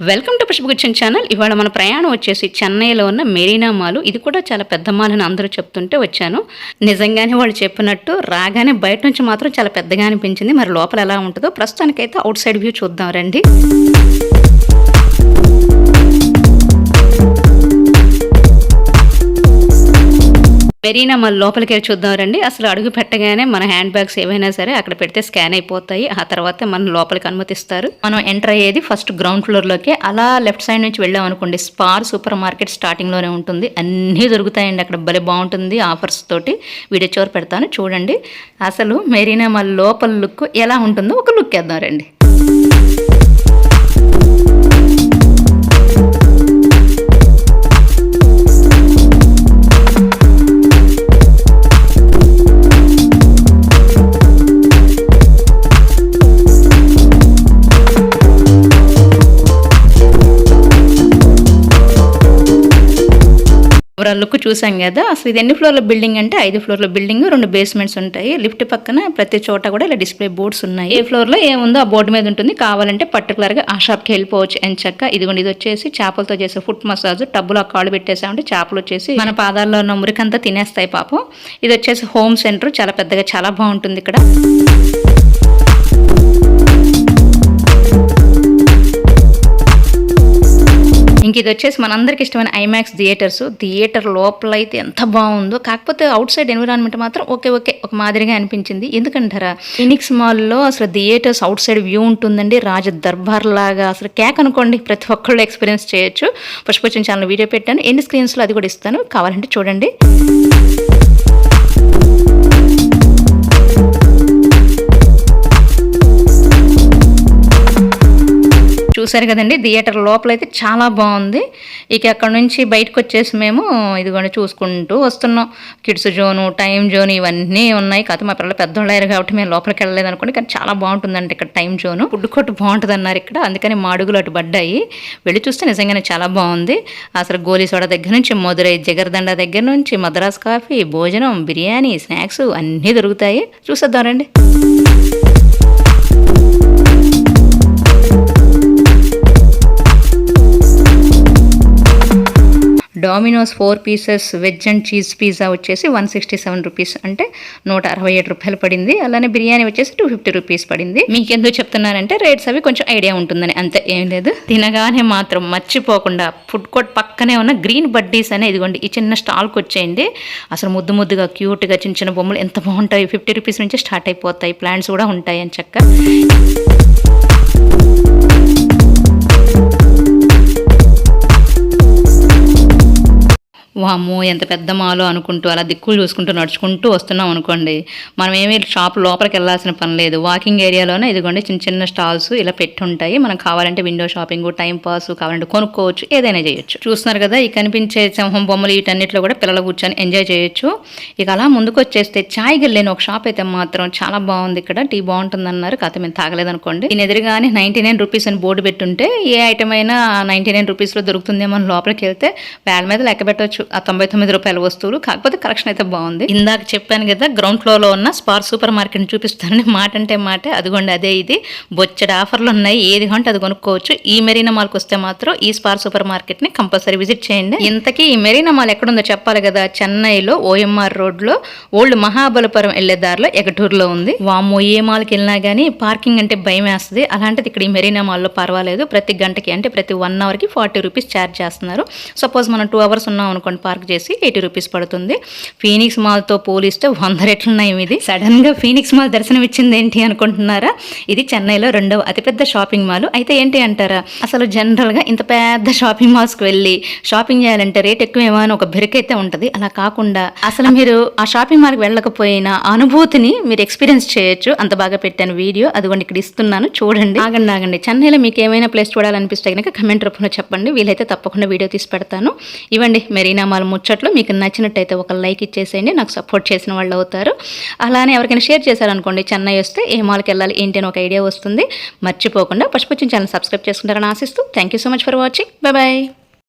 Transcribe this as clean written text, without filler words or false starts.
Welcome to పుష్పగుచ్చన్ channel. ఇవాళ మన ప్రయాణం వచ్చేసి చెన్నైలో ఉన్న మెరీనా మాల్. ఇది కూడా చాలా పెద్ద మాల్ అని అందరూ చెప్తుంటే వచ్చాను. నిజంగానే వాళ్ళు చెప్పినట్టు రాగానే బయట నుంచి మాత్రం చాలా పెద్దగా అనిపించింది. మరి లోపల ఎలా ఉంటుందో ప్రస్తుతానికైతే అవుట్ సైడ్ వ్యూ చూద్దాం రండి. మెరీనా మాల్ లోపలికి వెళ్ళి చూద్దాం రండి. అసలు అడుగు పెట్టగానే మన హ్యాండ్ బ్యాగ్స్ ఏవైనా సరే అక్కడ పెడితే స్కాన్ అయిపోతాయి. ఆ తర్వాత మనం లోపలికి అనుమతిస్తారు. మనం ఎంటర్ అయ్యేది ఫస్ట్ గ్రౌండ్ ఫ్లోర్లోకి. అలా లెఫ్ట్ సైడ్ నుంచి వెళ్ళాం అనుకోండి, స్పార్ సూపర్ మార్కెట్ స్టార్టింగ్లోనే ఉంటుంది. అన్నీ దొరుకుతాయండి అక్కడ. భలే బాగుంటుంది ఆఫర్స్ తోటి. వీడియో చివరి పెడతాను చూడండి. అసలు మెరీనా మాల్ లోపల లుక్ ఎలా ఉంటుందో ఒక లుక్ వేద్దాం రండి. లుక్ చూసాం కదా. అసలు ఇది ఎన్ని ఫ్లోర్ల బిల్డింగ్ అంటే 5 ఫ్లోర్ల బిల్డింగ్, 2 బేస్మెంట్స్ ఉంటాయి. లిఫ్ట్ పక్కన ప్రతి చోట కూడా ఇలా డిస్ప్లే బోర్డ్స్ ఉన్నాయి. ఏ ఫ్లోర్ లో ఏముందో ఆ బోర్డు మీద ఉంటుంది. కావాలంటే పర్టికులర్ గా ఆ షాప్ కి వెళ్ళిపోవచ్చు. ఎంచక్క ఇదిగోండి, ఇది వచ్చేసి చేపలతో చేసే ఫుట్ మసాజ్. టబ్బులో కాళ్ళు పెట్టేసామంటే చేపలు వచ్చేసి మన పాదాల్లో ఉన్న మురికంతా తినేస్తాయి పాపం. ఇది వచ్చేసి హోమ్ సెంటర్. చాలా పెద్దగా చాలా బాగుంటుంది ఇక్కడ. ఇంక ఇది వచ్చేసి మనందరికి ఇష్టమైన ఐమాక్స్ థియేటర్ లోపల అయితే ఎంత బాగుందో. కాకపోతే అవుట్ సైడ్ ఎన్విరాన్మెంట్ మాత్రం ఓకే ఒక మాదిరిగా అనిపించింది. ఎందుకంటారా, ఫీనిక్స్ మాల్లో అసలు థియేటర్స్ అవుట్ సైడ్ వ్యూ ఉంటుందండి. రాజ దర్బార్ లాగా అసలు కేక్ అనుకోండి. ప్రతి ఒక్కళ్ళు ఎక్స్పీరియన్స్ చేయొచ్చు. పుష్పగుచ్చన్ ఛానల్ వీడియో పెట్టాను, ఎన్ని స్క్రీన్స్లో అది కూడా ఇస్తాను, కావాలంటే చూడండి. చూసారు కదండి, థియేటర్ లోపల అయితే చాలా బాగుంది. ఇక అక్కడ నుంచి బయటకు వచ్చేసి మేము ఇదిగోండి చూసుకుంటూ వస్తున్నాం. కిడ్స్ జోను, టైం జోన్ ఇవన్నీ ఉన్నాయి. కాదు మా పిల్లలు పెద్దోళ్ళు అయ్యారు కాబట్టి మేము లోపలికి వెళ్ళలేదు అనుకోండి. కానీ చాలా బాగుంటుందండి ఇక్కడ టైం జోను. ఫుడ్ కోర్ట్ బాగుంటుంది అన్నారు ఇక్కడ, అందుకని మా అడుగులు అటు పడ్డాయి. వెళ్ళి చూస్తే నిజంగానే చాలా బాగుంది. అసలు గోలీ సోడా దగ్గర నుంచి మధురై జగర్దండ దగ్గర నుంచి మద్రాస్ కాఫీ, భోజనం, బిర్యానీ, స్నాక్స్ అన్నీ దొరుకుతాయి. చూసేద్దాం రండి. Dominoes 4 pieces veg and cheese pizza వచ్చేసి 167 రూపీస్, అంటే 167 రూపాయలు పడింది. అలానే బిర్యానీ వచ్చేసి 250 రూపీస్ పడింది. మీకు ఎందుకు చెప్తున్నానంటే రేట్స్ అవి కొంచెం ఐడియా ఉంటుందని, అంతే, ఏం లేదు. తినగానే మాత్రం మర్చిపోకుండా ఫుడ్ కోర్ట్ పక్కనే ఉన్న గ్రీన్ బడ్డీస్ అనే ఇదిగోండి ఈ చిన్న స్టాల్కి వచ్చేయండి. అసలు ముద్దుగా క్యూట్గా చిన్న బొమ్మలు ఎంత బాగుంటాయి. 50 రూపీస్ నుంచి స్టార్ట్ అయిపోతాయి. ప్లాంట్స్ కూడా ఉంటాయి అని చక్క. వామ్మో ఎంత పెద్ద మాలో అనుకుంటూ అలా దిక్కులు చూసుకుంటూ నడుచుకుంటూ వస్తున్నాం అనుకోండి, మనం ఏమీ షాప్ లోపలికి వెళ్ళాల్సిన పని లేదు. వాకింగ్ ఏరియాలోనే ఇదిగోండి చిన్న స్టాల్స్ ఇలా పెట్టి ఉంటాయి. మనం కావాలంటే విండో షాపింగ్, టైం పాస్, కావాలంటే కొనుక్కోవచ్చు, ఏదైనా చేయొచ్చు. చూస్తున్నారు కదా, ఈ కనిపించే సింహం బొమ్మలు వీటన్నిటిలో కూడా పిల్లలు కూర్చొని ఎంజాయ్ చేయొచ్చు. ఇక అలా ముందుకు వచ్చేస్తే చాయ్ గల్లేని ఒక షాప్ అయితే మాత్రం చాలా బాగుంది. ఇక్కడ టీ బాగుంటుంది అన్నారు, కాకపోతే మేము తాగలేదనుకోండి. దీని ఎదురుగానే 99 రూపీస్ అని బోర్డు పెట్టుంటే ఏ ఐటమ్ అయినా 99 రూపీస్లో దొరుకుతుందేమో అని లోపలికి వెళ్తే వేళ మీద లెక్క పెట్టవచ్చు ఆ 99 రూపాయల వస్తువులు. కాకపోతే కలెక్షన్ అయితే బాగుంది. ఇందాక చెప్పాను కదా, గ్రౌండ్ ఫ్లోర్ లో ఉన్న స్పార్ సూపర్ మార్కెట్ చూపిస్తానని. మాట అంటే మాటే, అదిగోండి అదే ఇది. బొచ్చడి ఆఫర్లు ఉన్నాయి, ఏది కొంటే అది కొనుక్కోవచ్చు. ఈ మెరీనా మాల్కి వస్తే మాత్రం ఈ స్పార్ సూపర్ మార్కెట్ ని కంపల్సరీ విజిట్ చేయండి. ఇంతకీ ఈ మెరీనా మాల్ ఎక్కడుందో చెప్పాలి కదా. చెన్నైలో OMR రోడ్ లో ఓల్డ్ మహాబలపురం వెళ్లే దారిలో ఎగటూరులో ఉంది. వామ్మో, ఏ మాల్కి వెళ్ళినా కానీ పార్కింగ్ అంటే భయం వేస్తుంది. అలాంటిది ఇక్కడ ఈ మెరీనా మాల్లో పర్వాలేదు. ప్రతి గంటకి అంటే ప్రతి 1 అవర్కి 40 రూపీస్ ఛార్జ్ చేస్తున్నారు. సపోజ్ మనం 2 అవర్స్ ఉన్నాం అనుకోండి, పార్క్ చేసి 80 రూపీస్ పడుతుంది. ఫీనిక్స్ మాల్తో పోలిస్తే 100 రెట్లున్నాయి. ఇది సడన్ గా ఫీనిక్స్ మాల్ దర్శనం ఇచ్చింది ఏంటి అనుకుంటున్నారా? ఇది చెన్నైలో 2వ అతిపెద్ద షాపింగ్ మాల్. అయితే ఏంటి అంటారా, అసలు జనరల్ గా ఇంత పెద్ద షాపింగ్ మాల్స్ కి వెళ్ళి షాపింగ్ చేయాలంటే రేట్ ఎక్కువేమో అని ఒక బెరుకైతే ఉంటది. అలా కాకుండా అసలు మీరు ఆ షాపింగ్ మాల్కి వెళ్ళకపోయినా అనుభూతిని మీరు ఎక్స్పీరియన్స్ చేయొచ్చు. అంత బాగా పెట్టాను వీడియో, అదిగోండి ఇక్కడ ఇస్తున్నాను చూడండి. ఆగండి, చెన్నైలో మీకు ఏమైనా ప్లేస్ చూడాలనిపిస్తే కనుక కమెంట్ రూపంలో చెప్పండి. వీలైతే తప్పకుండా వీడియో తీసి పెడతాను. ఇవ్వండి మెరీనా మాల్ ముచ్చట్లు. మీకు నచ్చినట్టయితే ఒక లైక్ ఇచ్చేసేయండి, నాకు సపోర్ట్ చేసిన వాళ్ళు అవుతారు. అలానే ఎవరికైనా షేర్ చేశారనుకోండి, చెన్నై వస్తే ఏ మాల్కి వెళ్ళాలి ఏంటి అని ఒక ఐడియా వస్తుంది. మర్చిపోకుండా పుష్పగుచ్చన్ ఛానల్ సబ్స్క్రైబ్ చేసుకుంటారని ఆశిస్తూ thank you so much for watching. Bye.